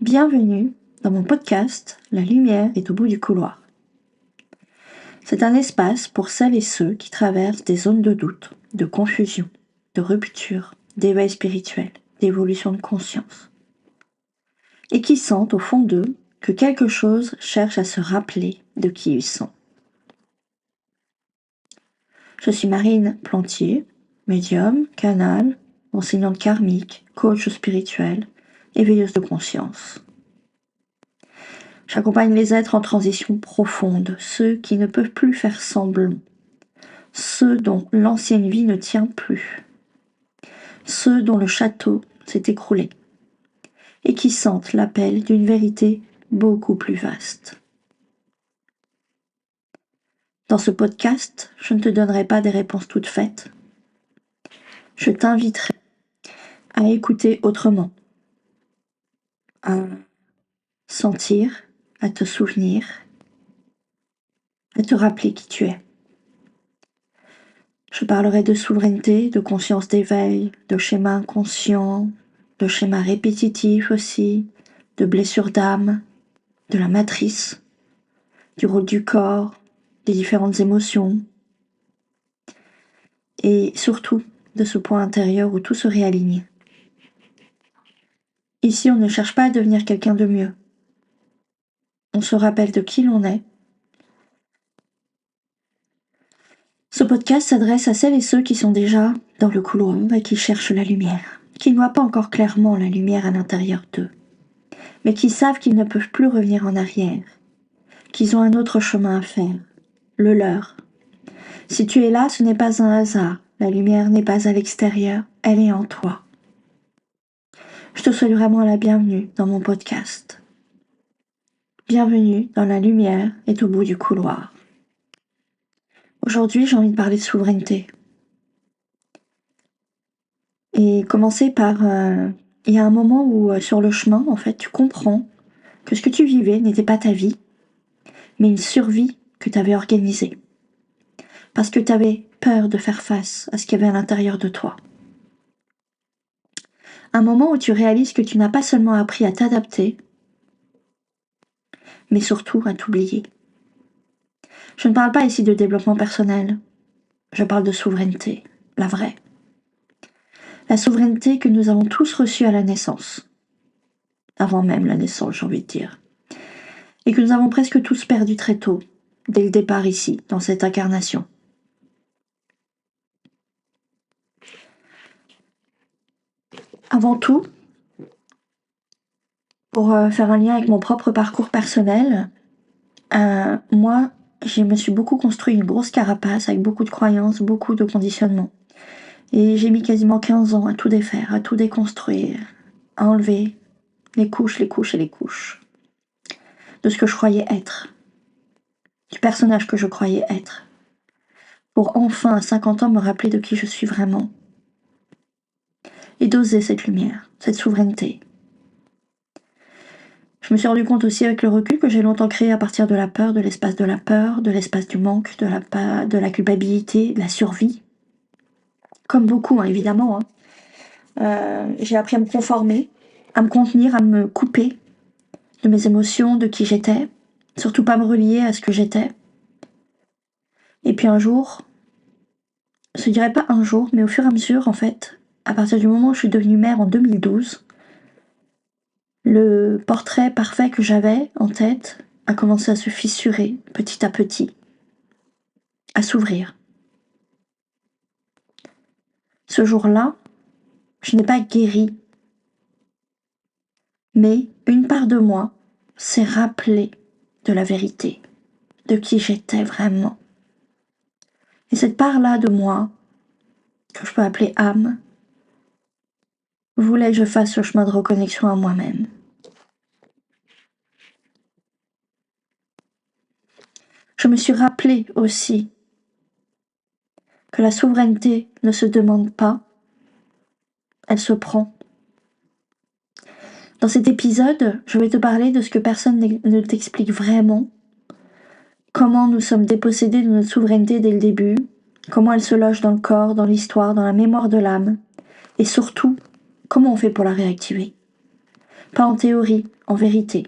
Bienvenue dans mon podcast La lumière est au bout du couloir. C'est un espace pour celles et ceux qui traversent des zones de doute, de confusion, de rupture, d'éveil spirituel, d'évolution de conscience. Et qui sentent au fond d'eux que quelque chose cherche à se rappeler de qui ils sont. Je suis Marine Plantier, médium, canal, enseignante karmique, coach spirituel, éveilleuse de conscience. J'accompagne les êtres en transition profonde, ceux qui ne peuvent plus faire semblant, ceux dont l'ancienne vie ne tient plus, ceux dont le château s'est écroulé, et qui sentent l'appel d'une vérité beaucoup plus vaste. Dans ce podcast, je ne te donnerai pas des réponses toutes faites. Je t'inviterai à écouter autrement, à sentir, à te souvenir, à te rappeler qui tu es. Je parlerai de souveraineté, de conscience d'éveil, de schémas inconscients, de schémas répétitifs aussi, de blessures d'âme, de la matrice, du rôle du corps, des différentes émotions, et surtout de ce point intérieur où tout se réaligne. Ici, on ne cherche pas à devenir quelqu'un de mieux. On se rappelle de qui l'on est. Ce podcast s'adresse à celles et ceux qui sont déjà dans le couloir et qui cherchent la lumière, qui ne voient pas encore clairement la lumière à l'intérieur d'eux, mais qui savent qu'ils ne peuvent plus revenir en arrière, qu'ils ont un autre chemin à faire, le leur. Si tu es là, ce n'est pas un hasard, la lumière n'est pas à l'extérieur, elle est en toi. Je te souhaite vraiment la bienvenue dans mon podcast. Bienvenue dans la lumière est au bout du couloir. Aujourd'hui, j'ai envie de parler de souveraineté. Et commencer par, il y a un moment où sur le chemin, en fait, tu comprends que ce que tu vivais n'était pas ta vie, mais une survie que tu avais organisée. Parce que tu avais peur de faire face à ce qu'il y avait à l'intérieur de toi. Un moment où tu réalises que tu n'as pas seulement appris à t'adapter, mais surtout à t'oublier. Je ne parle pas ici de développement personnel, je parle de souveraineté, la vraie. La souveraineté que nous avons tous reçue à la naissance, avant même la naissance, j'ai envie de dire, et que nous avons presque tous perdu très tôt, dès le départ ici, dans cette incarnation. Avant tout, pour faire un lien avec mon propre parcours personnel, moi, je me suis beaucoup construit une grosse carapace avec beaucoup de croyances, beaucoup de conditionnements. Et j'ai mis quasiment 15 ans à tout défaire, à tout déconstruire, à enlever les couches de ce que je croyais être, du personnage que je croyais être, pour enfin à 50 ans me rappeler de qui je suis vraiment. Et d'oser cette lumière, cette souveraineté. Je me suis rendu compte aussi avec le recul que j'ai longtemps créé à partir de la peur, de l'espace du manque, de la culpabilité, de la survie. Comme beaucoup, hein, évidemment. J'ai appris à me conformer, à me contenir, à me couper de mes émotions, de qui j'étais. Surtout pas me relier à ce que j'étais. Et puis un jour, je dirais pas un jour, mais au fur et à mesure, en fait, à partir du moment où je suis devenue mère en 2012, le portrait parfait que j'avais en tête a commencé à se fissurer petit à petit, à s'ouvrir. Ce jour-là, je n'ai pas guéri, mais une part de moi s'est rappelée de la vérité, de qui j'étais vraiment. Et cette part-là de moi, que je peux appeler âme, voulait que je fasse ce chemin de reconnexion à moi-même. Je me suis rappelé aussi que la souveraineté ne se demande pas, elle se prend. Dans cet épisode, je vais te parler de ce que personne ne t'explique vraiment, comment nous sommes dépossédés de notre souveraineté dès le début, comment elle se loge dans le corps, dans l'histoire, dans la mémoire de l'âme, et surtout, comment on fait pour la réactiver. pas en théorie, en vérité.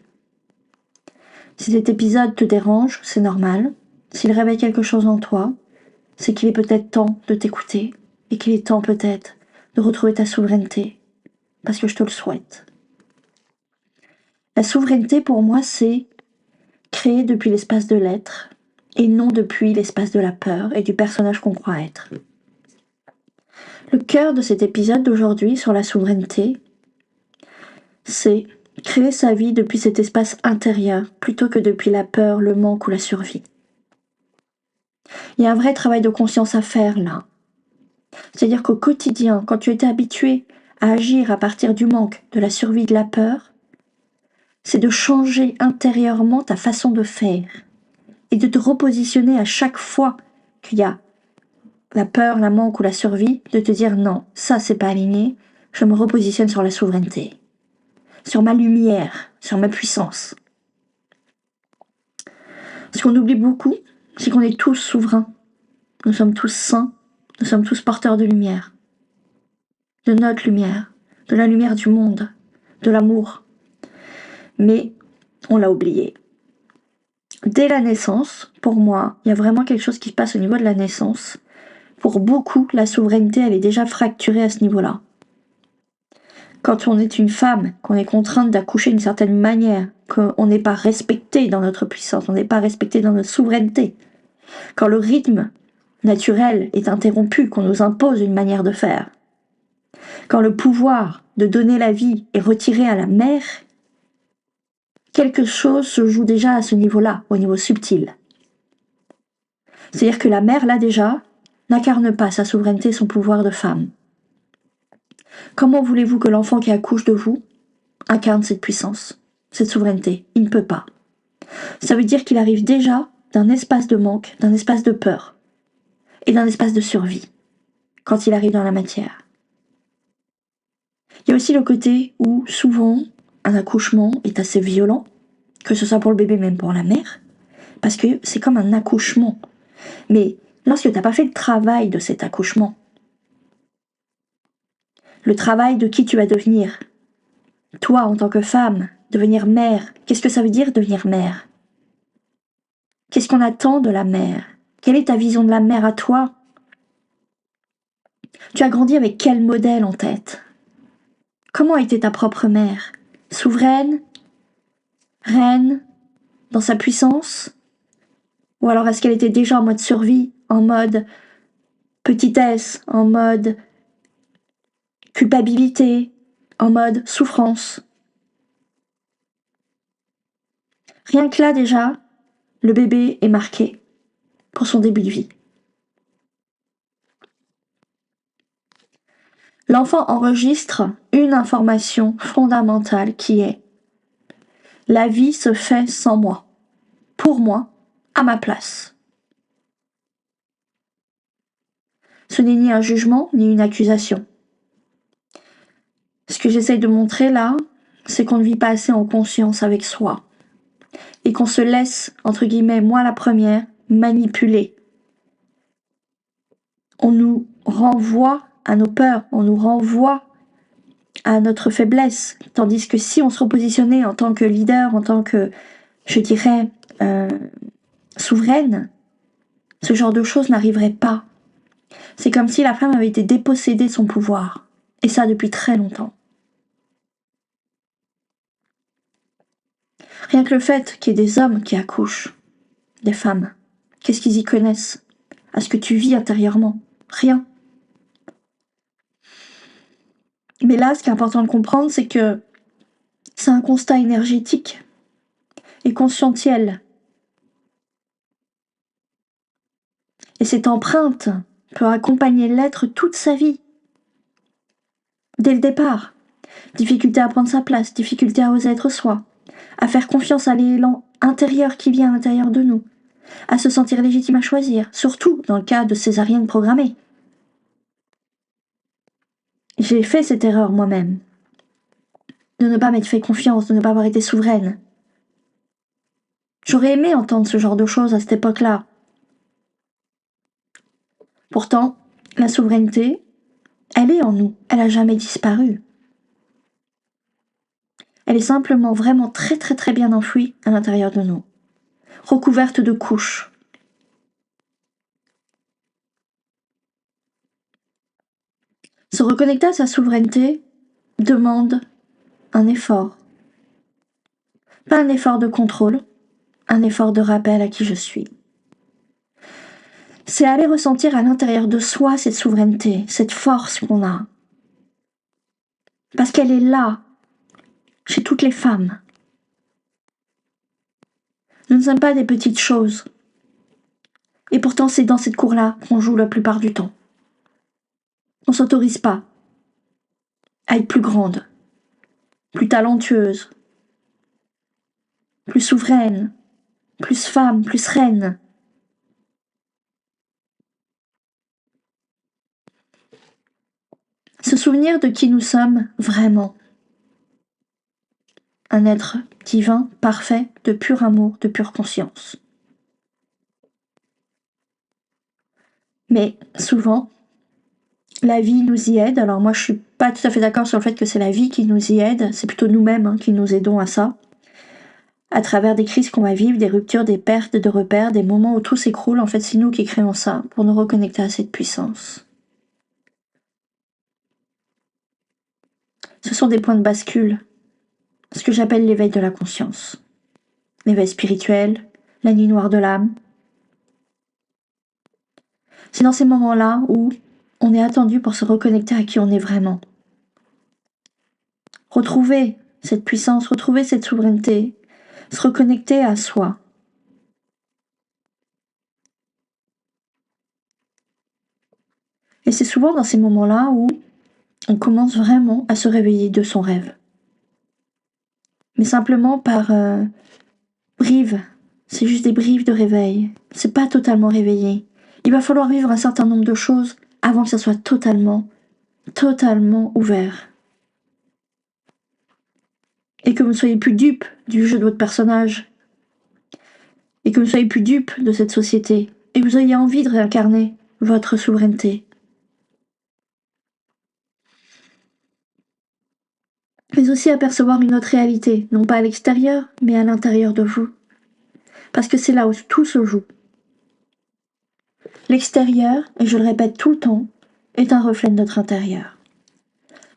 Si cet épisode te dérange, c'est normal. S'il réveille quelque chose en toi, c'est qu'il est peut-être temps de t'écouter et qu'il est temps peut-être de retrouver ta souveraineté, parce que je te le souhaite. La souveraineté pour moi, c'est créer depuis l'espace de l'être et non depuis l'espace de la peur et du personnage qu'on croit être. Le cœur de cet épisode d'aujourd'hui sur la souveraineté, c'est créer sa vie depuis cet espace intérieur plutôt que depuis la peur, le manque ou la survie. Il y a un vrai travail de conscience à faire là. C'est-à-dire qu'au quotidien, quand tu étais habitué à agir à partir du manque, de la survie, de la peur, c'est de changer intérieurement ta façon de faire et de te repositionner à chaque fois qu'il y a la peur, la manque ou la survie, de te dire non, ça c'est pas aligné, je me repositionne sur la souveraineté, sur ma lumière, sur ma puissance. Ce qu'on oublie beaucoup, c'est qu'on est tous souverains. Nous sommes tous saints, nous sommes tous porteurs de lumière. De notre lumière, de la lumière du monde, de l'amour. Mais on l'a oublié. Dès la naissance, pour moi, il y a vraiment quelque chose qui se passe au niveau de la naissance. Pour beaucoup, la souveraineté, elle est déjà fracturée à ce niveau-là. Quand on est une femme, qu'on est contrainte d'accoucher d'une certaine manière, qu'on n'est pas respecté dans notre puissance, on n'est pas respecté dans notre souveraineté, quand le rythme naturel est interrompu, qu'on nous impose une manière de faire, quand le pouvoir de donner la vie est retiré à la mère, quelque chose se joue déjà à ce niveau-là, au niveau subtil. C'est-à-dire que la mère, là déjà, n'incarne pas sa souveraineté, son pouvoir de femme. Comment voulez-vous que l'enfant qui accouche de vous incarne cette puissance, cette souveraineté? Il ne peut pas. Ça veut dire qu'il arrive déjà d'un espace de manque, d'un espace de peur et d'un espace de survie quand il arrive dans la matière. Il y a aussi le côté où souvent un accouchement est assez violent, que ce soit pour le bébé même pour la mère, parce que c'est comme un accouchement. Mais lorsque tu n'as pas fait le travail de cet accouchement, le travail de qui tu vas devenir, toi en tant que femme, devenir mère, qu'est-ce que ça veut dire devenir mère? Qu'est-ce qu'on attend de la mère? Quelle est ta vision de la mère à toi? Tu as grandi avec quel modèle en tête? Comment était ta propre mère? Souveraine? Reine? Dans sa puissance? Ou alors est-ce qu'elle était déjà en mode survie, en mode petitesse, en mode culpabilité, en mode souffrance? Rien que là déjà, le bébé est marqué pour son début de vie. L'enfant enregistre une information fondamentale qui est: la vie se fait sans moi, pour moi, à ma place. Ce n'est ni un jugement, ni une accusation. Ce que j'essaye de montrer là, c'est qu'on ne vit pas assez en conscience avec soi. Et qu'on se laisse, entre guillemets, moi la première, manipuler. On nous renvoie à nos peurs, on nous renvoie à notre faiblesse. Tandis que si on se repositionnait en tant que leader, en tant que, je dirais, souveraine, ce genre de choses n'arriverait pas. C'est comme si la femme avait été dépossédée de son pouvoir. Et ça depuis très longtemps. Rien que le fait qu'il y ait des hommes qui accouchent, des femmes, qu'est-ce qu'ils y connaissent à ce que tu vis intérieurement? Rien. Mais là, ce qui est important de comprendre, c'est que c'est un constat énergétique et conscientiel. Et cette empreinte peut accompagner l'être toute sa vie. Dès le départ. Difficulté à prendre sa place, difficulté à oser être soi, à faire confiance à l'élan intérieur qui vient à l'intérieur de nous, à se sentir légitime à choisir, surtout dans le cas de césarienne programmée. J'ai fait cette erreur moi-même, de ne pas m'être fait confiance, de ne pas avoir été souveraine. J'aurais aimé entendre ce genre de choses à cette époque-là. Pourtant, la souveraineté, elle est en nous, elle n'a jamais disparu. Elle est simplement vraiment très très très bien enfouie à l'intérieur de nous, recouverte de couches. Se reconnecter à sa souveraineté demande un effort. Pas un effort de contrôle, un effort de rappel à qui je suis. C'est aller ressentir à l'intérieur de soi cette souveraineté, cette force qu'on a. Parce qu'elle est là, chez toutes les femmes. Nous ne sommes pas des petites choses. Et pourtant, c'est dans cette cour-là qu'on joue la plupart du temps. On ne s'autorise pas à être plus grande, plus talentueuse, plus souveraine, plus femme, plus reine. Se souvenir de qui nous sommes vraiment. Un être divin, parfait, de pur amour, de pure conscience. Mais souvent, la vie nous y aide. Alors moi, je suis pas tout à fait d'accord sur le fait que c'est la vie qui nous y aide. C'est plutôt nous-mêmes qui nous aidons à ça. À travers des crises qu'on va vivre, des ruptures, des pertes de repères, des moments où tout s'écroule, en fait, c'est nous qui créons ça pour nous reconnecter à cette puissance. Ce sont des points de bascule, ce que j'appelle l'éveil de la conscience. L'éveil spirituel, la nuit noire de l'âme. C'est dans ces moments-là où on est attendu pour se reconnecter à qui on est vraiment. Retrouver cette puissance, retrouver cette souveraineté, se reconnecter à soi. Et c'est souvent dans ces moments-là où on commence vraiment à se réveiller de son rêve. Mais simplement par brives. C'est juste des brives de réveil. C'est pas totalement réveillé. Il va falloir vivre un certain nombre de choses avant que ça soit totalement ouvert. Et que vous ne soyez plus dupe du jeu de votre personnage. Et que vous ne soyez plus dupe de cette société. Et que vous ayez envie de réincarner votre souveraineté. Mais aussi apercevoir une autre réalité, non pas à l'extérieur, mais à l'intérieur de vous. Parce que c'est là où tout se joue. L'extérieur, et je le répète tout le temps, est un reflet de notre intérieur.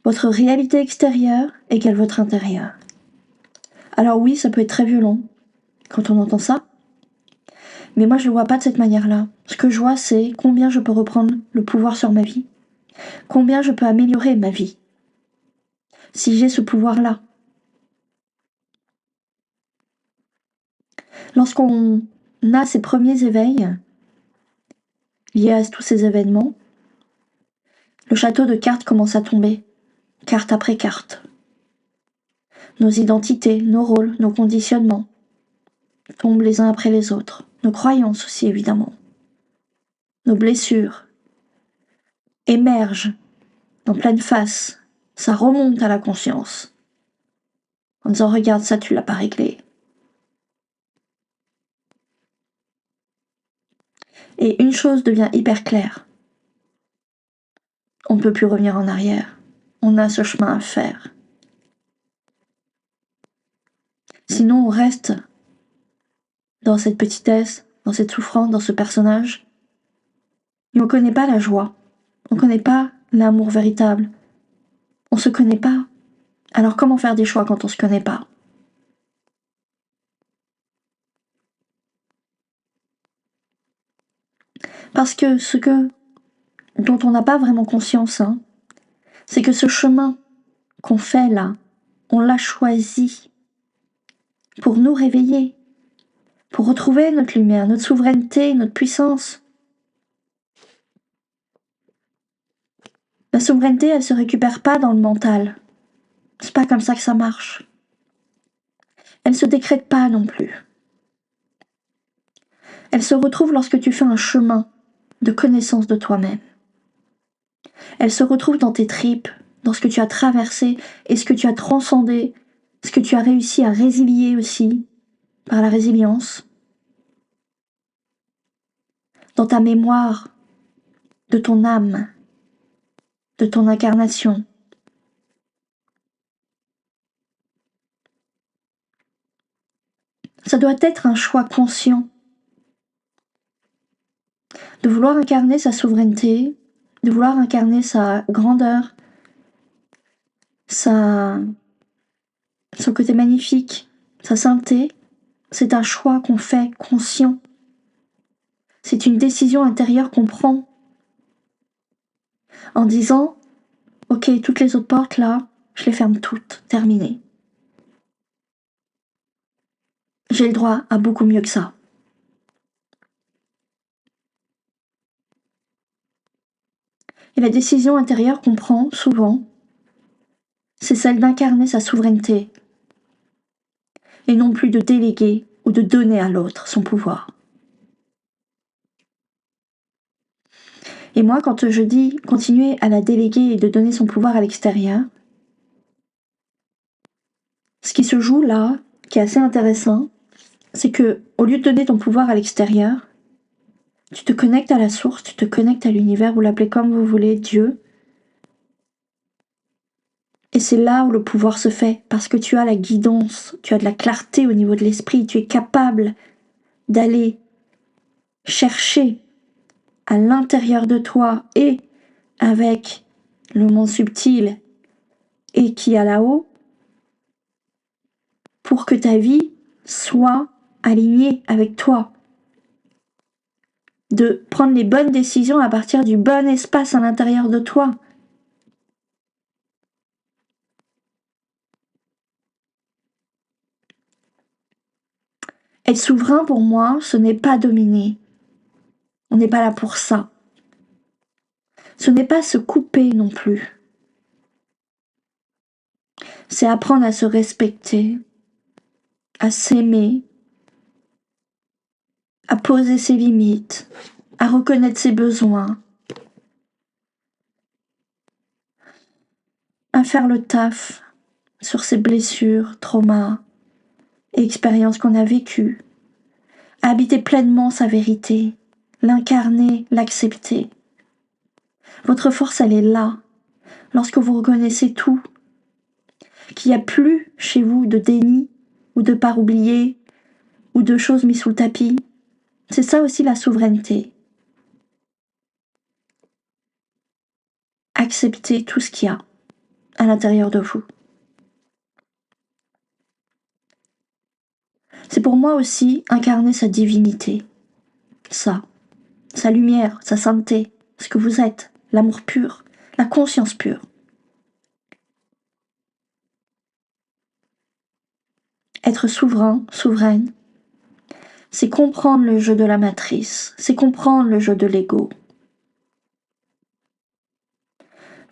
Votre réalité extérieure égale votre intérieur. Alors oui, ça peut être très violent quand on entend ça, mais moi je ne le vois pas de cette manière-là. Ce que je vois, c'est combien je peux reprendre le pouvoir sur ma vie, combien je peux améliorer ma vie, si j'ai ce pouvoir-là. Lorsqu'on a ces premiers éveils liés à tous ces événements, le château de cartes commence à tomber, carte après carte. Nos identités, nos rôles, nos conditionnements tombent les uns après les autres. Nos croyances aussi, évidemment. Nos blessures émergent en pleine face. Ça remonte à la conscience. En disant, regarde ça, tu l'as pas réglé. Et une chose devient hyper claire. On ne peut plus revenir en arrière. On a ce chemin à faire. Sinon, on reste dans cette petitesse, dans cette souffrance, dans ce personnage. Et on ne connaît pas la joie. On ne connaît pas l'amour véritable. On ne se connaît pas. Alors comment faire des choix quand on ne se connaît pas? Parce que dont on n'a pas vraiment conscience, c'est que ce chemin qu'on fait là, on l'a choisi pour nous réveiller, pour retrouver notre lumière, notre souveraineté, notre puissance. La souveraineté, elle se récupère pas dans le mental. C'est pas comme ça que ça marche. Elle se décrète pas non plus. Elle se retrouve lorsque tu fais un chemin de connaissance de toi-même. Elle se retrouve dans tes tripes, dans ce que tu as traversé et ce que tu as transcendé, ce que tu as réussi à résilier aussi par la résilience, dans ta mémoire de ton âme, de ton incarnation. Ça doit être un choix conscient de vouloir incarner sa souveraineté, de vouloir incarner sa grandeur, son côté magnifique, sa sainteté. C'est un choix qu'on fait conscient. C'est une décision intérieure qu'on prend en disant « Ok, toutes les autres portes là, je les ferme toutes, terminé. J'ai le droit à beaucoup mieux que ça. » Et la décision intérieure qu'on prend souvent, c'est celle d'incarner sa souveraineté et non plus de déléguer ou de donner à l'autre son pouvoir. Et moi, quand je dis continuer à la déléguer et de donner son pouvoir à l'extérieur, ce qui se joue là, qui est assez intéressant, c'est que au lieu de donner ton pouvoir à l'extérieur, tu te connectes à la source, tu te connectes à l'univers, vous l'appelez comme vous voulez, Dieu. Et c'est là où le pouvoir se fait, parce que tu as la guidance, tu as de la clarté au niveau de l'esprit, tu es capable d'aller chercher à l'intérieur de toi et avec le monde subtil et qui est là-haut, pour que ta vie soit alignée avec toi. De prendre les bonnes décisions à partir du bon espace à l'intérieur de toi. Être souverain pour moi, ce n'est pas dominer. On n'est pas là pour ça. Ce n'est pas se couper non plus. C'est apprendre à se respecter, à s'aimer, à poser ses limites, à reconnaître ses besoins, à faire le taf sur ses blessures, traumas et expériences qu'on a vécues, à habiter pleinement sa vérité, l'incarner, l'accepter. Votre force, elle est là, lorsque vous reconnaissez tout, qu'il n'y a plus chez vous de déni ou de part oublié ou de choses mises sous le tapis. C'est ça aussi la souveraineté. Accepter tout ce qu'il y a à l'intérieur de vous. C'est pour moi aussi incarner sa divinité. Ça, sa lumière, sa sainteté, ce que vous êtes, l'amour pur, la conscience pure. Être souverain, souveraine, c'est comprendre le jeu de la matrice, c'est comprendre le jeu de l'ego.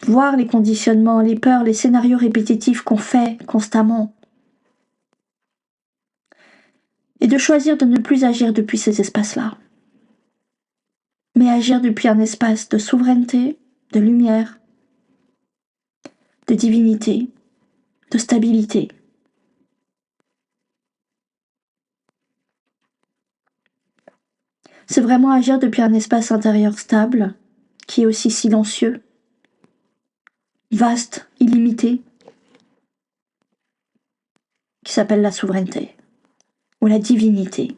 Voir les conditionnements, les peurs, les scénarios répétitifs qu'on fait constamment. Et de choisir de ne plus agir depuis ces espaces-là, mais agir depuis un espace de souveraineté, de lumière, de divinité, de stabilité. C'est vraiment agir depuis un espace intérieur stable, qui est aussi silencieux, vaste, illimité, qui s'appelle la souveraineté ou la divinité.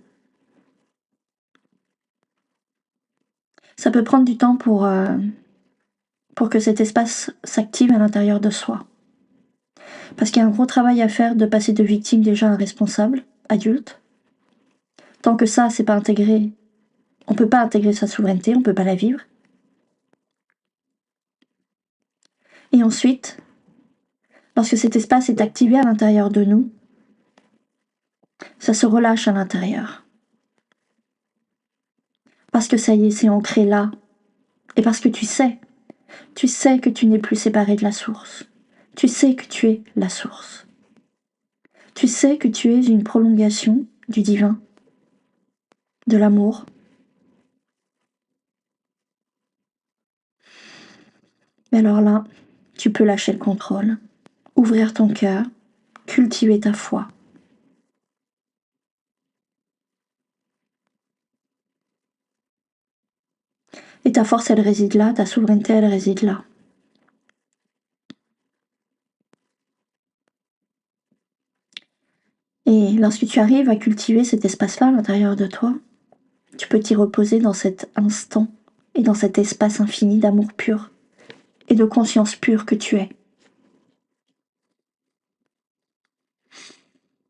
Ça peut prendre du temps pour que cet espace s'active à l'intérieur de soi. Parce qu'il y a un gros travail à faire de passer de victime déjà à responsable, adulte. Tant que ça, c'est pas intégré, on peut pas intégrer sa souveraineté, on peut pas la vivre. Et ensuite, lorsque cet espace est activé à l'intérieur de nous, ça se relâche à l'intérieur. Parce que ça y est, c'est ancré là. Et parce que tu sais que tu n'es plus séparé de la source. Tu sais que tu es la source. Tu sais que tu es une prolongation du divin, de l'amour. Mais alors là, tu peux lâcher le contrôle, ouvrir ton cœur, cultiver ta foi. Et ta force, elle réside là, ta souveraineté, elle réside là. Et lorsque tu arrives à cultiver cet espace-là à l'intérieur de toi, tu peux t'y reposer dans cet instant et dans cet espace infini d'amour pur et de conscience pure que tu es.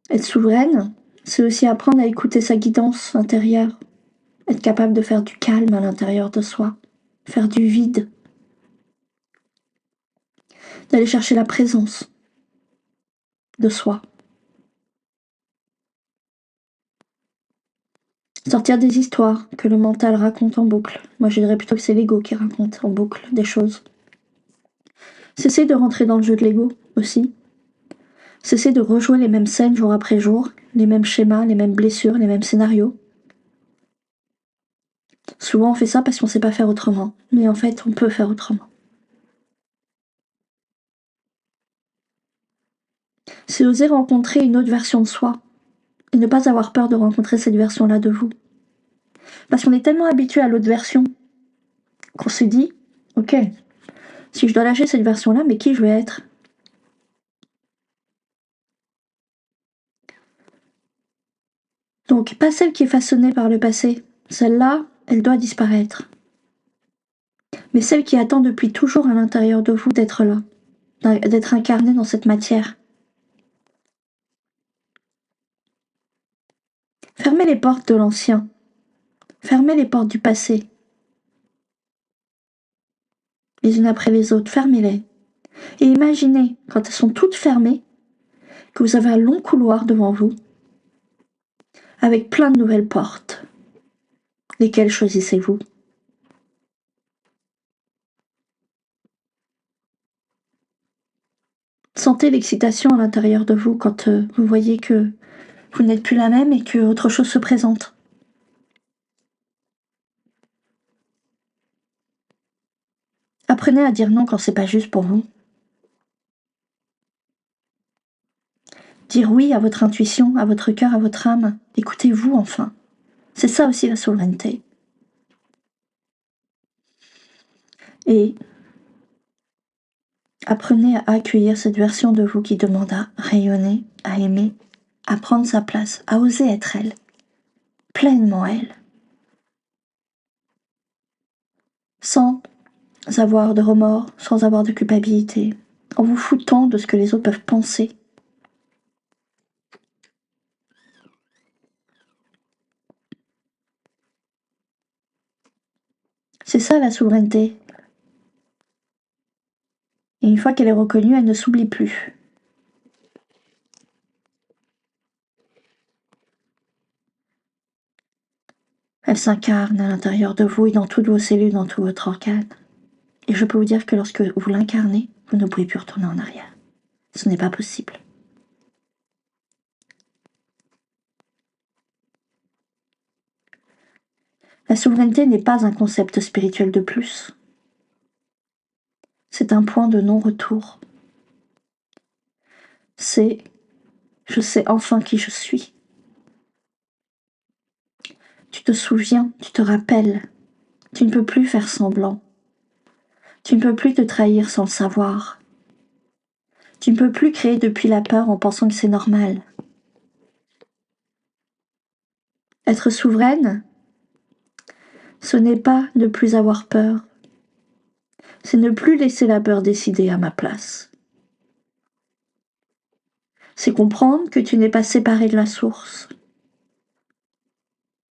Être souveraine, c'est aussi apprendre à écouter sa guidance intérieure, être capable de faire du calme à l'intérieur de soi, faire du vide, d'aller chercher la présence de soi. Sortir des histoires que le mental raconte en boucle. Moi, je dirais plutôt que c'est l'ego qui raconte en boucle des choses. Cesser de rentrer dans le jeu de l'ego aussi. Cesser de rejouer les mêmes scènes jour après jour, les mêmes schémas, les mêmes blessures, les mêmes scénarios. Souvent, on fait ça parce qu'on ne sait pas faire autrement. Mais en fait, on peut faire autrement. C'est oser rencontrer une autre version de soi et ne pas avoir peur de rencontrer cette version-là de vous. Parce qu'on est tellement habitué à l'autre version qu'on se dit, ok, si je dois lâcher cette version-là, mais qui je vais être? Donc, pas celle qui est façonnée par le passé. Celle-là, elle doit disparaître. Mais celle qui attend depuis toujours à l'intérieur de vous d'être là, d'être incarnée dans cette matière. Fermez les portes de l'ancien. Fermez les portes du passé. Les unes après les autres, fermez-les. Et imaginez, quand elles sont toutes fermées, que vous avez un long couloir devant vous, avec plein de nouvelles portes. Lesquelles choisissez-vous? Sentez l'excitation à l'intérieur de vous quand vous voyez que vous n'êtes plus la même et que autre chose se présente. Apprenez à dire non quand c'est pas juste pour vous. Dire oui à votre intuition, à votre cœur, à votre âme. Écoutez-vous enfin. C'est ça aussi la souveraineté. Et apprenez à accueillir cette version de vous qui demande à rayonner, à aimer, à prendre sa place, à oser être elle, pleinement elle, sans avoir de remords, sans avoir de culpabilité, en vous foutant de ce que les autres peuvent penser. C'est ça la souveraineté. Et une fois qu'elle est reconnue, elle ne s'oublie plus. Elle s'incarne à l'intérieur de vous et dans toutes vos cellules, dans tout votre organe. Et je peux vous dire que lorsque vous l'incarnez, vous ne pouvez plus retourner en arrière. Ce n'est pas possible. La souveraineté n'est pas un concept spirituel de plus. C'est un point de non-retour. C'est je sais enfin qui je suis. Tu te souviens, tu te rappelles. Tu ne peux plus faire semblant. Tu ne peux plus te trahir sans le savoir. Tu ne peux plus créer depuis la peur en pensant que c'est normal. Être souveraine, ce n'est pas ne plus avoir peur. C'est ne plus laisser la peur décider à ma place. C'est comprendre que tu n'es pas séparé de la source.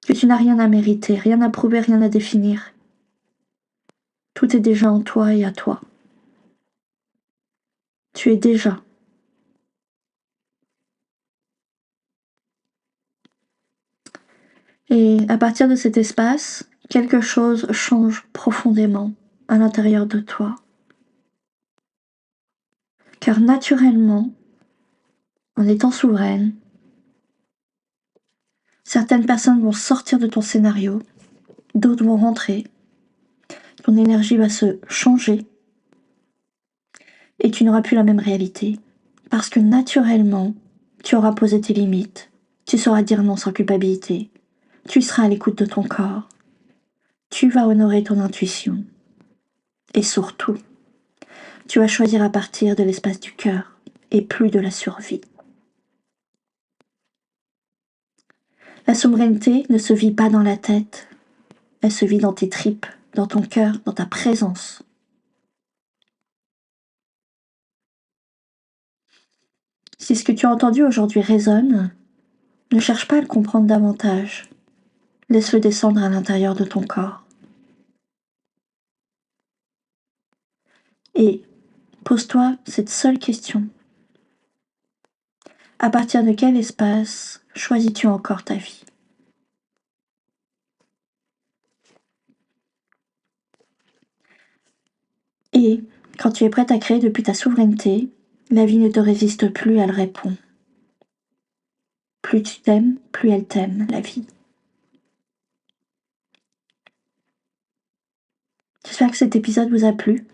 Que tu n'as rien à mériter, rien à prouver, rien à définir. Tout est déjà en toi et à toi. Tu es déjà. Et à partir de cet espace, quelque chose change profondément à l'intérieur de toi. Car naturellement, en étant souveraine, certaines personnes vont sortir de ton scénario, d'autres vont rentrer, ton énergie va se changer et tu n'auras plus la même réalité. Parce que naturellement, tu auras posé tes limites, tu sauras dire non sans culpabilité, tu seras à l'écoute de ton corps, tu vas honorer ton intuition et surtout, tu vas choisir à partir de l'espace du cœur et plus de la survie. La souveraineté ne se vit pas dans la tête, elle se vit dans tes tripes, dans ton cœur, dans ta présence. Si ce que tu as entendu aujourd'hui résonne, ne cherche pas à le comprendre davantage. Laisse-le descendre à l'intérieur de ton corps. Et pose-toi cette seule question. À partir de quel espace choisis-tu encore ta vie? Et quand tu es prête à créer depuis ta souveraineté, la vie ne te résiste plus, elle répond. Plus tu t'aimes, plus elle t'aime, la vie. J'espère que cet épisode vous a plu.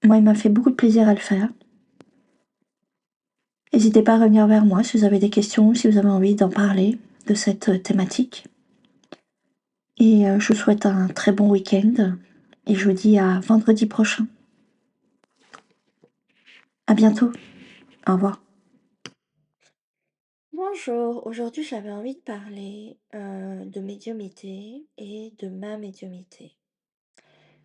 Moi, il m'a fait beaucoup de plaisir à le faire. N'hésitez pas à revenir vers moi si vous avez des questions ou si vous avez envie d'en parler de cette thématique. Et je vous souhaite un très bon week-end et je vous dis à vendredi prochain. À bientôt. Au revoir. Bonjour, aujourd'hui j'avais envie de parler de médiumnité et de ma médiumité.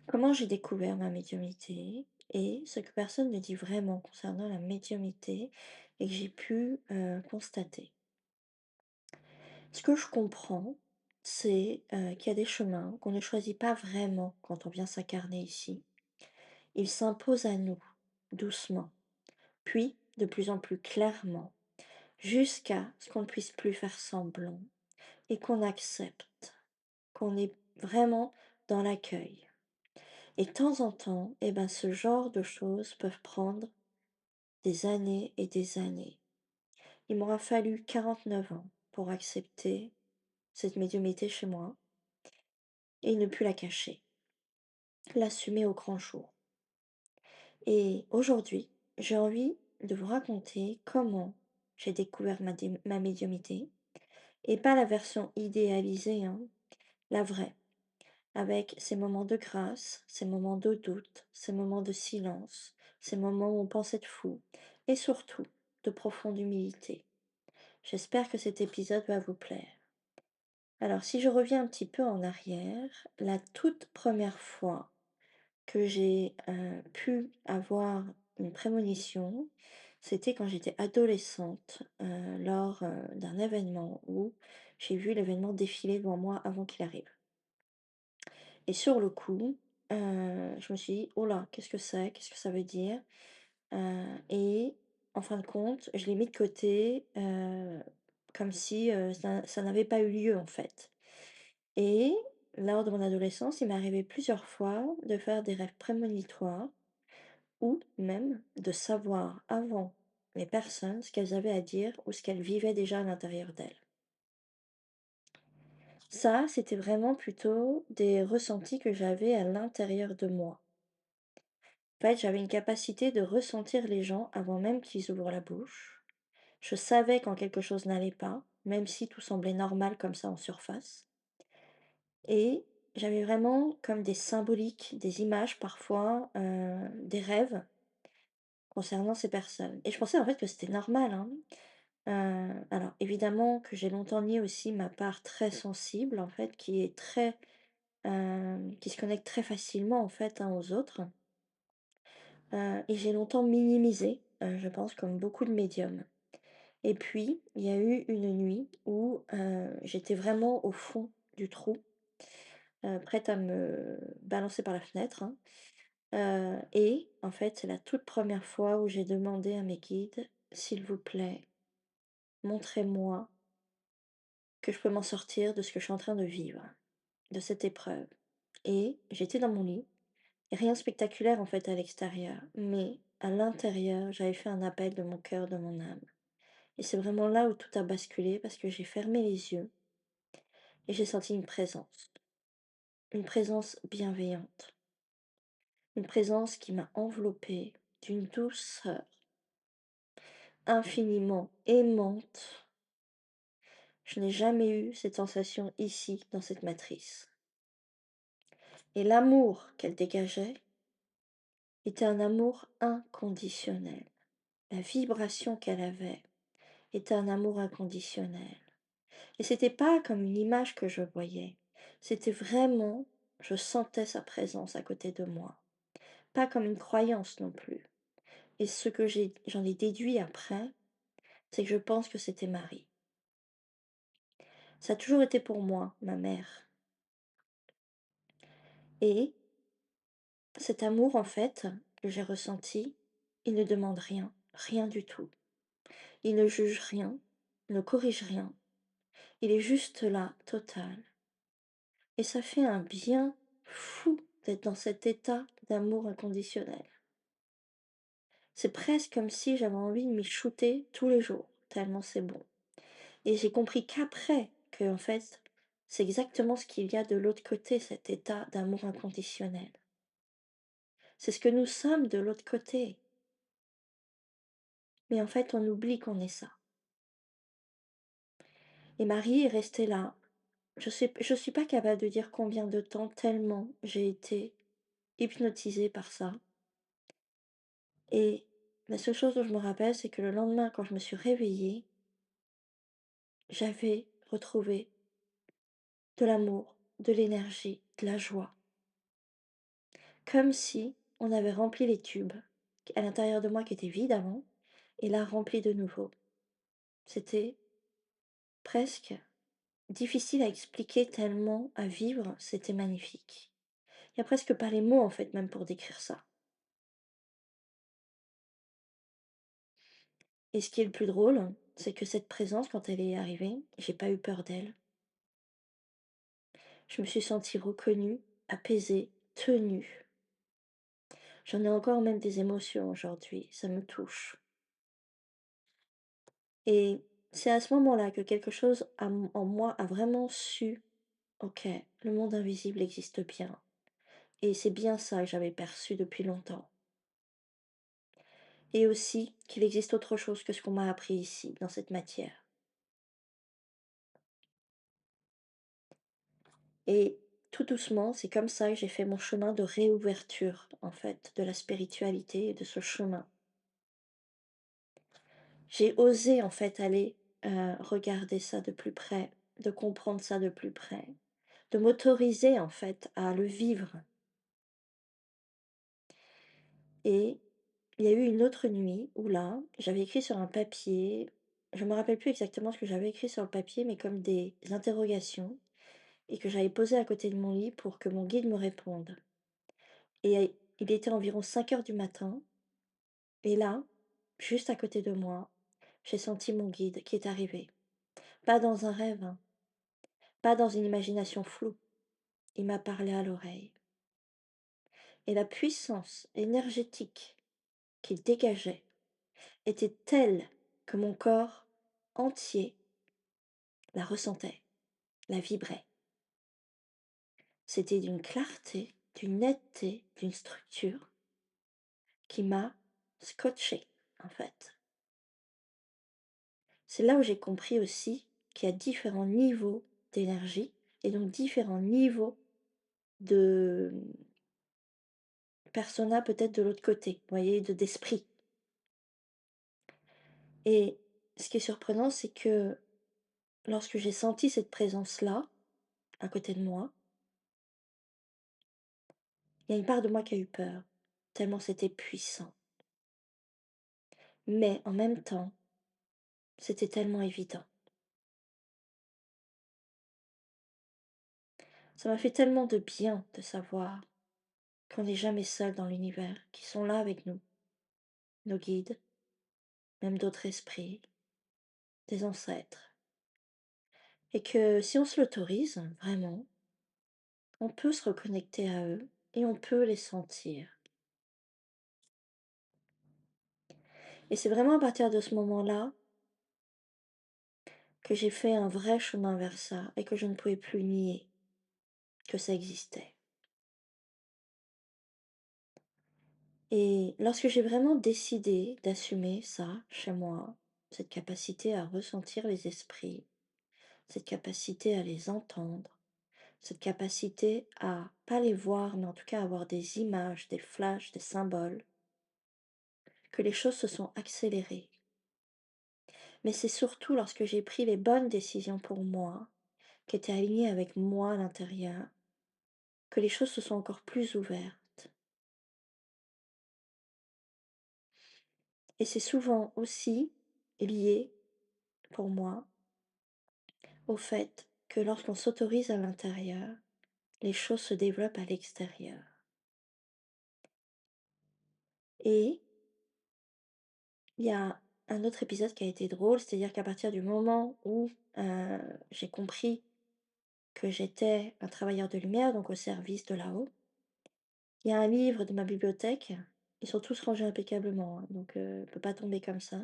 Comment j'ai découvert ma médiumité et ce que personne ne dit vraiment concernant la médiumité et que j'ai pu constater. Ce que je comprends, c'est qu'il y a des chemins qu'on ne choisit pas vraiment quand on vient s'incarner ici. Ils s'imposent à nous, doucement, puis de plus en plus clairement, jusqu'à ce qu'on ne puisse plus faire semblant et qu'on accepte, qu'on est vraiment dans l'accueil. Et de temps en temps, eh ben, ce genre de choses peuvent prendre des années et des années. Il m'aura fallu 49 ans pour accepter cette médiumnité chez moi et ne plus la cacher, l'assumer au grand jour. Et aujourd'hui, j'ai envie de vous raconter comment j'ai découvert ma médiumité, et pas la version idéalisée, hein, la vraie, avec ces moments de grâce, ces moments de doute, ces moments de silence, ces moments où on pense être fou, et surtout de profonde humilité. J'espère que cet épisode va vous plaire. Alors, si je reviens un petit peu en arrière, la toute première fois que j'ai pu avoir une prémonition, c'était quand j'étais adolescente, lors d'un événement où j'ai vu l'événement défiler devant moi avant qu'il arrive. Et sur le coup, je me suis dit: «Oh là, qu'est-ce que c'est? Qu'est-ce que ça veut dire?» Et en fin de compte, je l'ai mis de côté, comme si, ça n'avait pas eu lieu, en fait. Et lors de mon adolescence, il m'est arrivé plusieurs fois de faire des rêves prémonitoires ou même de savoir avant les personnes ce qu'elles avaient à dire ou ce qu'elles vivaient déjà à l'intérieur d'elles. Ça, c'était vraiment plutôt des ressentis que j'avais à l'intérieur de moi. En fait, j'avais une capacité de ressentir les gens avant même qu'ils ouvrent la bouche. Je savais quand quelque chose n'allait pas, même si tout semblait normal comme ça en surface. Et j'avais vraiment comme des symboliques, des images parfois, des rêves concernant ces personnes. Et je pensais en fait que c'était normal, hein. Alors évidemment que j'ai longtemps nié aussi ma part très sensible en fait, qui est très, qui se connecte très facilement en fait, hein, aux autres. Et j'ai longtemps minimisé, je pense comme beaucoup de médiums. Et puis, il y a eu une nuit où, j'étais vraiment au fond du trou, prête à me balancer par la fenêtre, hein. Et en fait, c'est la toute première fois où j'ai demandé à mes guides: «S'il vous plaît, montrez-moi que je peux m'en sortir de ce que je suis en train de vivre, de cette épreuve». Et j'étais dans mon lit, et rien de spectaculaire en fait à l'extérieur, mais à l'intérieur, j'avais fait un appel de mon cœur, de mon âme. Et c'est vraiment là où tout a basculé parce que j'ai fermé les yeux et j'ai senti une présence bienveillante, une présence qui m'a enveloppée d'une douceur infiniment aimante. Je n'ai jamais eu cette sensation ici, dans cette matrice. Et l'amour qu'elle dégageait était un amour inconditionnel. La vibration qu'elle avait était un amour inconditionnel. Et c'était pas comme une image que je voyais, c'était vraiment, je sentais sa présence à côté de moi. Pas comme une croyance non plus. Et ce que j'en ai déduit après, c'est que je pense que c'était Marie. Ça a toujours été pour moi, ma mère. Et cet amour, en fait, que j'ai ressenti, il ne demande rien, rien du tout. Il ne juge rien, ne corrige rien. Il est juste là, total. Et ça fait un bien fou d'être dans cet état d'amour inconditionnel. C'est presque comme si j'avais envie de m'y shooter tous les jours, tellement c'est bon. Et j'ai compris qu'après, que en fait, c'est exactement ce qu'il y a de l'autre côté, cet état d'amour inconditionnel. C'est ce que nous sommes de l'autre côté. Mais en fait, on oublie qu'on est ça. Et Marie est restée là. Je suis pas capable de dire combien de temps, tellement j'ai été hypnotisée par ça. Et la seule chose dont je me rappelle, c'est que le lendemain, quand je me suis réveillée, j'avais retrouvé de l'amour, de l'énergie, de la joie. Comme si on avait rempli les tubes à l'intérieur de moi qui étaient vides avant, et là remplis de nouveau. C'était presque difficile à expliquer tellement à vivre, c'était magnifique. Il y a presque pas les mots en fait même pour décrire ça. Et ce qui est le plus drôle, c'est que cette présence, quand elle est arrivée, j'ai pas eu peur d'elle. Je me suis sentie reconnue, apaisée, tenue. J'en ai encore même des émotions aujourd'hui, ça me touche. Et c'est à ce moment-là que quelque chose en moi a vraiment su, ok, le monde invisible existe bien. Et c'est bien ça que j'avais perçu depuis longtemps. Et aussi qu'il existe autre chose que ce qu'on m'a appris ici, dans cette matière. Et tout doucement, c'est comme ça que j'ai fait mon chemin de réouverture, en fait, de la spiritualité et de ce chemin. J'ai osé, en fait, aller regarder ça de plus près, de comprendre ça de plus près, de m'autoriser, en fait, à le vivre. Et il y a eu une autre nuit où là, j'avais écrit sur un papier, je me rappelle plus exactement ce que j'avais écrit sur le papier, mais comme des interrogations, et que j'avais posé à côté de mon lit pour que mon guide me réponde. Et il était environ 5 heures du matin, et là, juste à côté de moi, j'ai senti mon guide qui est arrivé. Pas dans un rêve, hein, pas dans une imagination floue. Il m'a parlé à l'oreille. Et la puissance énergétique qu'il dégageait était telle que mon corps entier la ressentait, la vibrait. C'était d'une clarté, d'une netteté, d'une structure qui m'a scotché, en fait. C'est là où j'ai compris aussi qu'il y a différents niveaux d'énergie et donc différents niveaux de persona peut-être de l'autre côté, vous voyez, d'esprit. Et ce qui est surprenant, c'est que lorsque j'ai senti cette présence-là, à côté de moi, il y a une part de moi qui a eu peur, tellement c'était puissant. Mais en même temps, c'était tellement évident. Ça m'a fait tellement de bien de savoir qu'on n'est jamais seul dans l'univers, qu'ils sont là avec nous, nos guides, même d'autres esprits, des ancêtres. Et que si on se l'autorise, vraiment, on peut se reconnecter à eux et on peut les sentir. Et c'est vraiment à partir de ce moment-là que j'ai fait un vrai chemin vers ça et que je ne pouvais plus nier que ça existait. Et lorsque j'ai vraiment décidé d'assumer ça chez moi, cette capacité à ressentir les esprits, cette capacité à les entendre, cette capacité à pas les voir, mais en tout cas avoir des images, des flashs, des symboles, que les choses se sont accélérées. Mais c'est surtout lorsque j'ai pris les bonnes décisions pour moi, qui étaient alignées avec moi à l'intérieur, que les choses se sont encore plus ouvertes. Et c'est souvent aussi lié, pour moi, au fait que lorsqu'on s'autorise à l'intérieur, les choses se développent à l'extérieur. Et il y a un autre épisode qui a été drôle, c'est-à-dire qu'à partir du moment où j'ai compris que j'étais un travailleur de lumière, donc au service de là-haut, il y a un livre de ma bibliothèque, ils sont tous rangés impeccablement, hein, donc il peut pas tomber comme ça,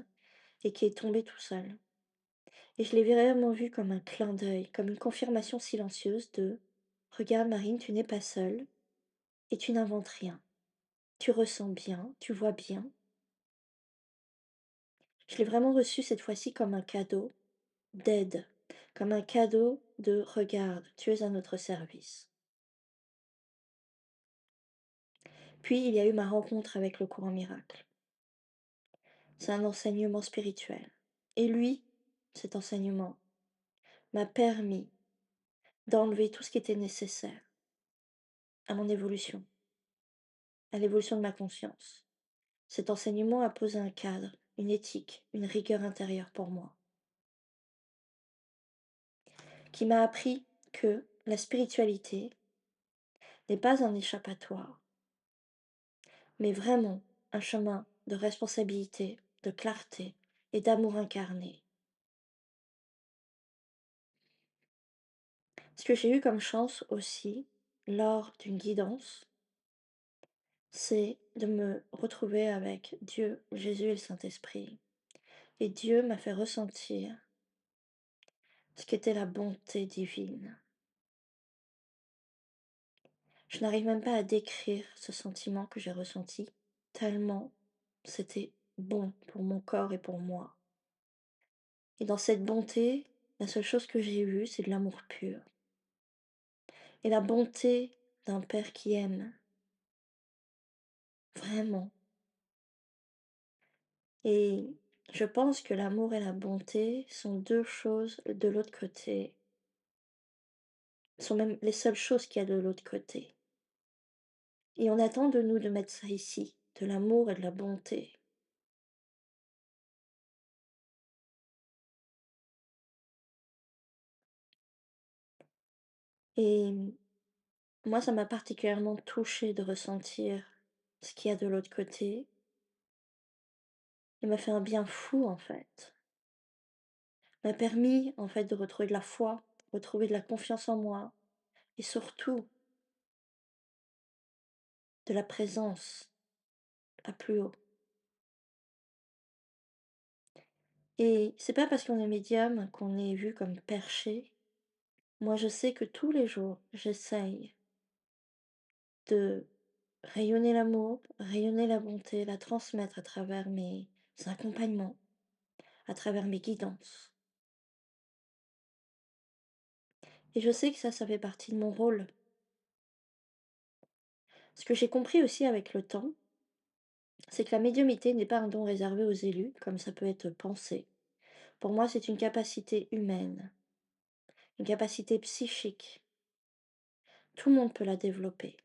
et qui est tombé tout seul. Et je l'ai vraiment vu comme un clin d'œil, comme une confirmation silencieuse de: «Regarde Marine, tu n'es pas seule et tu n'inventes rien. Tu ressens bien, tu vois bien». Je l'ai vraiment reçu cette fois-ci comme un cadeau d'aide, comme un cadeau de: «Regarde, tu es à notre service». Puis il y a eu ma rencontre avec le courant miracle. C'est un enseignement spirituel. Et lui, cet enseignement, m'a permis d'enlever tout ce qui était nécessaire à mon évolution, à l'évolution de ma conscience. Cet enseignement a posé un cadre, une éthique, une rigueur intérieure pour moi, qui m'a appris que la spiritualité n'est pas un échappatoire, mais vraiment un chemin de responsabilité, de clarté et d'amour incarné. Ce que j'ai eu comme chance aussi, lors d'une guidance, c'est de me retrouver avec Dieu, Jésus et le Saint-Esprit. Et Dieu m'a fait ressentir ce qu'était la bonté divine. Je n'arrive même pas à décrire ce sentiment que j'ai ressenti, tellement c'était bon pour mon corps et pour moi. Et dans cette bonté, la seule chose que j'ai eue, c'est de l'amour pur. Et la bonté d'un père qui aime, vraiment. Et je pense que l'amour et la bonté sont deux choses de l'autre côté, sont même les seules choses qu'il y a de l'autre côté. Et on attend de nous de mettre ça ici, de l'amour et de la bonté. Et moi, ça m'a particulièrement touchée de ressentir ce qu'il y a de l'autre côté. Il m'a fait un bien fou, en fait. M'a permis, en fait, de retrouver de la foi, retrouver de la confiance en moi et surtout de la présence à plus haut. Et c'est pas parce qu'on est médium qu'on est vu comme perché. Moi, je sais que tous les jours, j'essaye de rayonner l'amour, rayonner la bonté, la transmettre à travers mes accompagnements, à travers mes guidances. Et je sais que ça fait partie de mon rôle. Ce que j'ai compris aussi avec le temps, c'est que la médiumité n'est pas un don réservé aux élus, comme ça peut être pensé. Pour moi, c'est une capacité humaine, une capacité psychique. Tout le monde peut la développer.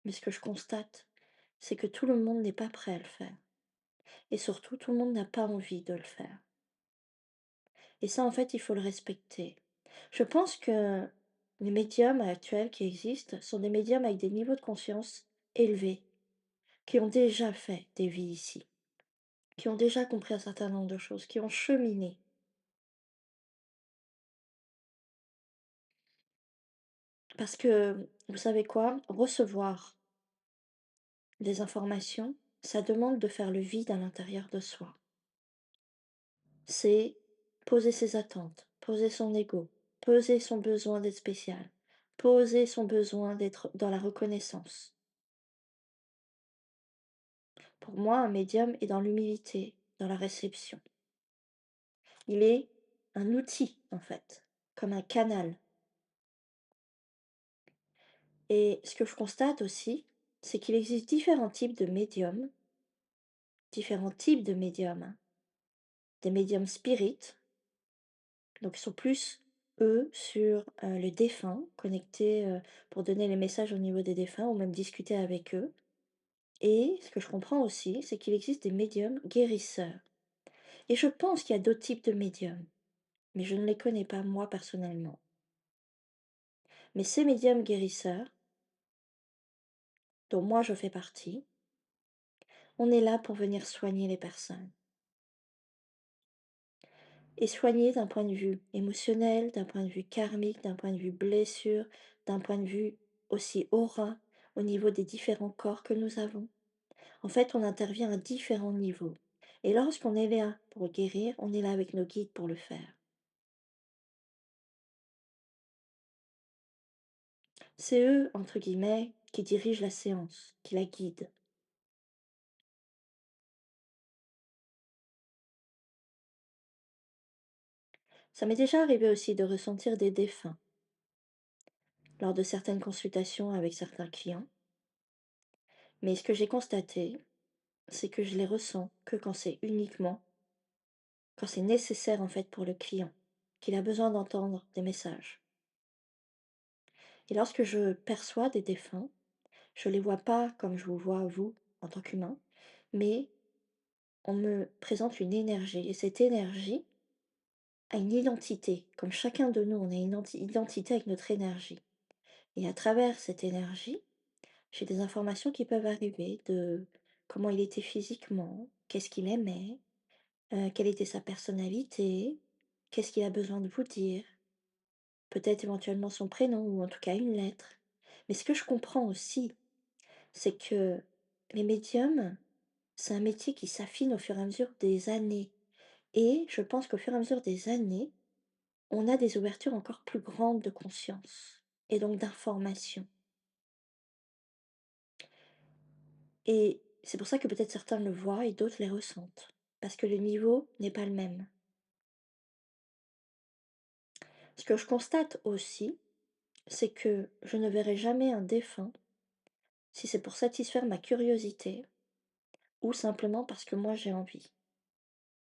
Mais ce que je constate, c'est que tout le monde n'est pas prêt à le faire. Et surtout, tout le monde n'a pas envie de le faire. Et ça, en fait, il faut le respecter. Je pense que les médiums actuels qui existent sont des médiums avec des niveaux de conscience élevés, qui ont déjà fait des vies ici, qui ont déjà compris un certain nombre de choses, qui ont cheminé. Parce que, vous savez quoi? Recevoir des informations, ça demande de faire le vide à l'intérieur de soi. C'est poser ses attentes, poser son ego, poser son besoin d'être spécial, poser son besoin d'être dans la reconnaissance. Pour moi, un médium est dans l'humilité, dans la réception. Il est un outil, en fait, comme un canal. Et ce que je constate aussi, c'est qu'il existe différents types de médiums, différents types de médiums, hein. des médiums spirites, donc ils sont plus, eux, sur le défunt, connectés pour donner les messages au niveau des défunts ou même discuter avec eux. Et ce que je comprends aussi, c'est qu'il existe des médiums guérisseurs. Et je pense qu'il y a d'autres types de médiums, mais je ne les connais pas moi personnellement. Mais ces médiums guérisseurs, dont moi je fais partie, on est là pour venir soigner les personnes. Et soigner d'un point de vue émotionnel, d'un point de vue karmique, d'un point de vue blessure, d'un point de vue aussi aura, au niveau des différents corps que nous avons. En fait, on intervient à différents niveaux. Et lorsqu'on est là pour guérir, on est là avec nos guides pour le faire. C'est eux, entre guillemets, qui dirigent la séance, qui la guident. Ça m'est déjà arrivé aussi de ressentir des défunts lors de certaines consultations avec certains clients. Mais ce que j'ai constaté, c'est que je les ressens que quand c'est uniquement, quand c'est nécessaire en fait pour le client, qu'il a besoin d'entendre des messages. Et lorsque je perçois des défunts, je les vois pas comme je vous vois vous en tant qu'humain, mais on me présente une énergie. Et cette énergie a une identité. Comme chacun de nous, on a une identité avec notre énergie. Et à travers cette énergie, j'ai des informations qui peuvent arriver de comment il était physiquement, qu'est-ce qu'il aimait, quelle était sa personnalité, qu'est-ce qu'il a besoin de vous dire, peut-être éventuellement son prénom ou en tout cas une lettre. Mais ce que je comprends aussi, c'est que les médiums, c'est un métier qui s'affine au fur et à mesure des années. Et je pense qu'au fur et à mesure des années, on a des ouvertures encore plus grandes de conscience et donc d'information. Et c'est pour ça que peut-être certains le voient et d'autres les ressentent, parce que le niveau n'est pas le même. Ce que je constate aussi, c'est que je ne verrai jamais un défunt si c'est pour satisfaire ma curiosité ou simplement parce que moi j'ai envie.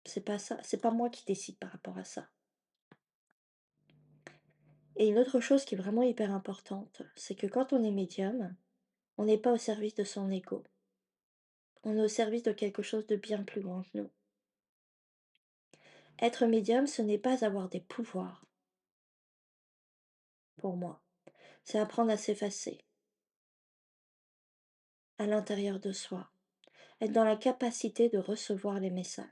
C'est pas ça, c'est pas moi qui décide par rapport à ça. Et une autre chose qui est vraiment hyper importante, c'est que quand on est médium, on n'est pas au service de son ego. On est au service de quelque chose de bien plus grand que nous. Être médium, ce n'est pas avoir des pouvoirs, pour moi. C'est apprendre à s'effacer à l'intérieur de soi, être dans la capacité de recevoir les messages,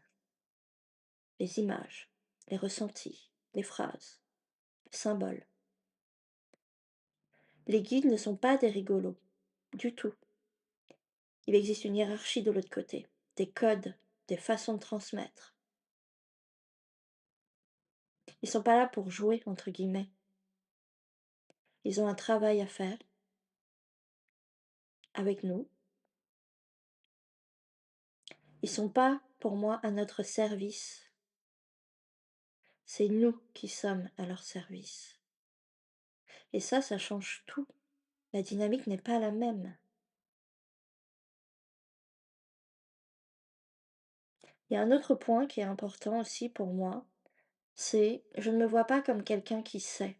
les images, les ressentis, les phrases, les symboles. Les guides ne sont pas des rigolos, du tout. Il existe une hiérarchie de l'autre côté, des codes, des façons de transmettre. Ils sont pas là pour jouer, entre guillemets. Ils ont un travail à faire avec nous. Ils sont pas, pour moi, à notre service. C'est nous qui sommes à leur service. Et ça change tout. La dynamique n'est pas la même. Il y a un autre point qui est important aussi pour moi, c'est je ne me vois pas comme quelqu'un qui sait.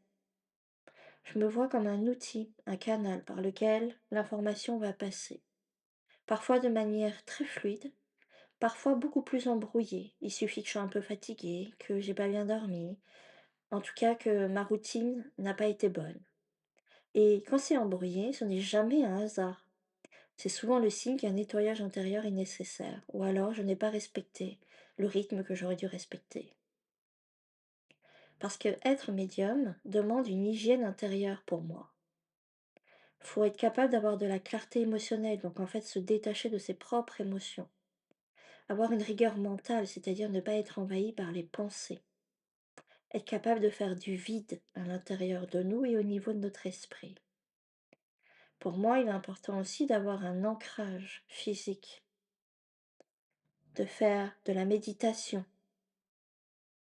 Je me vois comme un outil, un canal par lequel l'information va passer. Parfois de manière très fluide, parfois beaucoup plus embrouillée. Il suffit que je sois un peu fatiguée, que j'ai pas bien dormi, en tout cas que ma routine n'a pas été bonne. Et quand c'est embrouillé, ce n'est jamais un hasard. C'est souvent le signe qu'un nettoyage intérieur est nécessaire, ou alors je n'ai pas respecté le rythme que j'aurais dû respecter. Parce que être médium demande une hygiène intérieure pour moi. Faut être capable d'avoir de la clarté émotionnelle, donc en fait se détacher de ses propres émotions. Avoir une rigueur mentale, c'est-à-dire ne pas être envahi par les pensées. Être capable de faire du vide à l'intérieur de nous et au niveau de notre esprit. Pour moi, il est important aussi d'avoir un ancrage physique, de faire de la méditation,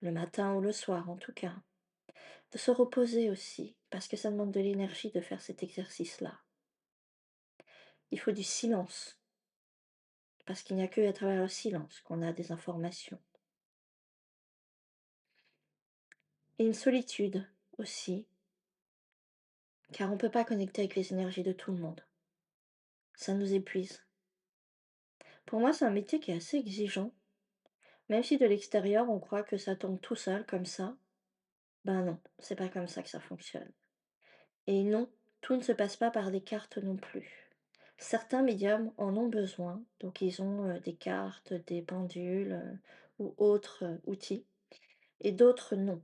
le matin ou le soir en tout cas, de se reposer aussi, parce que ça demande de l'énergie de faire cet exercice-là. Il faut du silence, parce qu'il n'y a que à travers le silence qu'on a des informations. et une solitude aussi, car on ne peut pas connecter avec les énergies de tout le monde. Ça nous épuise. Pour moi, c'est un métier qui est assez exigeant, même si de l'extérieur on croit que ça tombe tout seul comme ça. Ben non, c'est pas comme ça que ça fonctionne. Et non, tout ne se passe pas par des cartes non plus. Certains médiums en ont besoin, donc ils ont des cartes, des pendules ou autres outils, et d'autres non.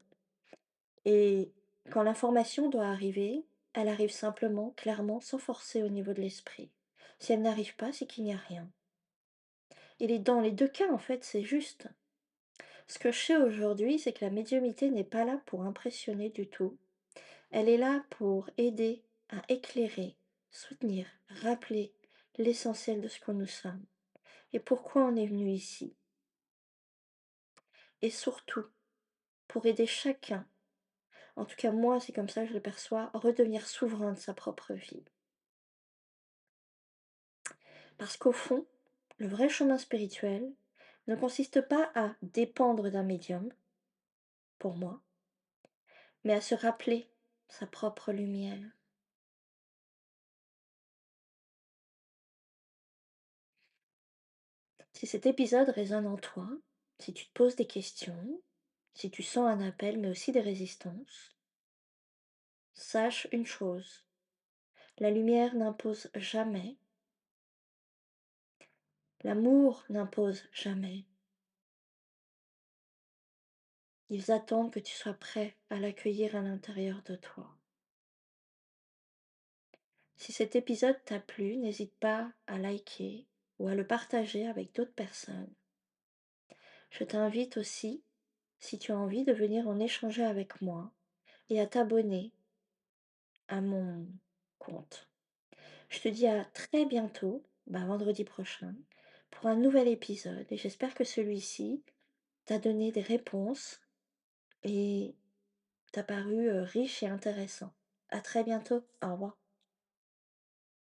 Et quand l'information doit arriver, elle arrive simplement, clairement, sans forcer au niveau de l'esprit. Si elle n'arrive pas, c'est qu'il n'y a rien. Dans les deux cas, en fait, c'est juste. Ce que je sais aujourd'hui, c'est que la médiumité n'est pas là pour impressionner du tout. Elle est là pour aider à éclairer, soutenir, rappeler l'essentiel de ce que nous sommes et pourquoi on est venu ici. Et surtout, pour aider chacun, en tout cas moi c'est comme ça que je le perçois, à redevenir souverain de sa propre vie. Parce qu'au fond, le vrai chemin spirituel ne consiste pas à dépendre d'un médium, pour moi, mais à se rappeler sa propre lumière. Si cet épisode résonne en toi, si tu te poses des questions, si tu sens un appel mais aussi des résistances, sache une chose, la lumière n'impose jamais, l'amour n'impose jamais. Ils attendent que tu sois prêt à l'accueillir à l'intérieur de toi. Si cet épisode t'a plu, n'hésite pas à liker ou à le partager avec d'autres personnes. Je t'invite aussi, si tu as envie, de venir en échanger avec moi et à t'abonner à mon compte. Je te dis à très bientôt, vendredi prochain, pour un nouvel épisode et j'espère que celui-ci t'a donné des réponses et t'a paru riche et intéressant. À très bientôt, au revoir.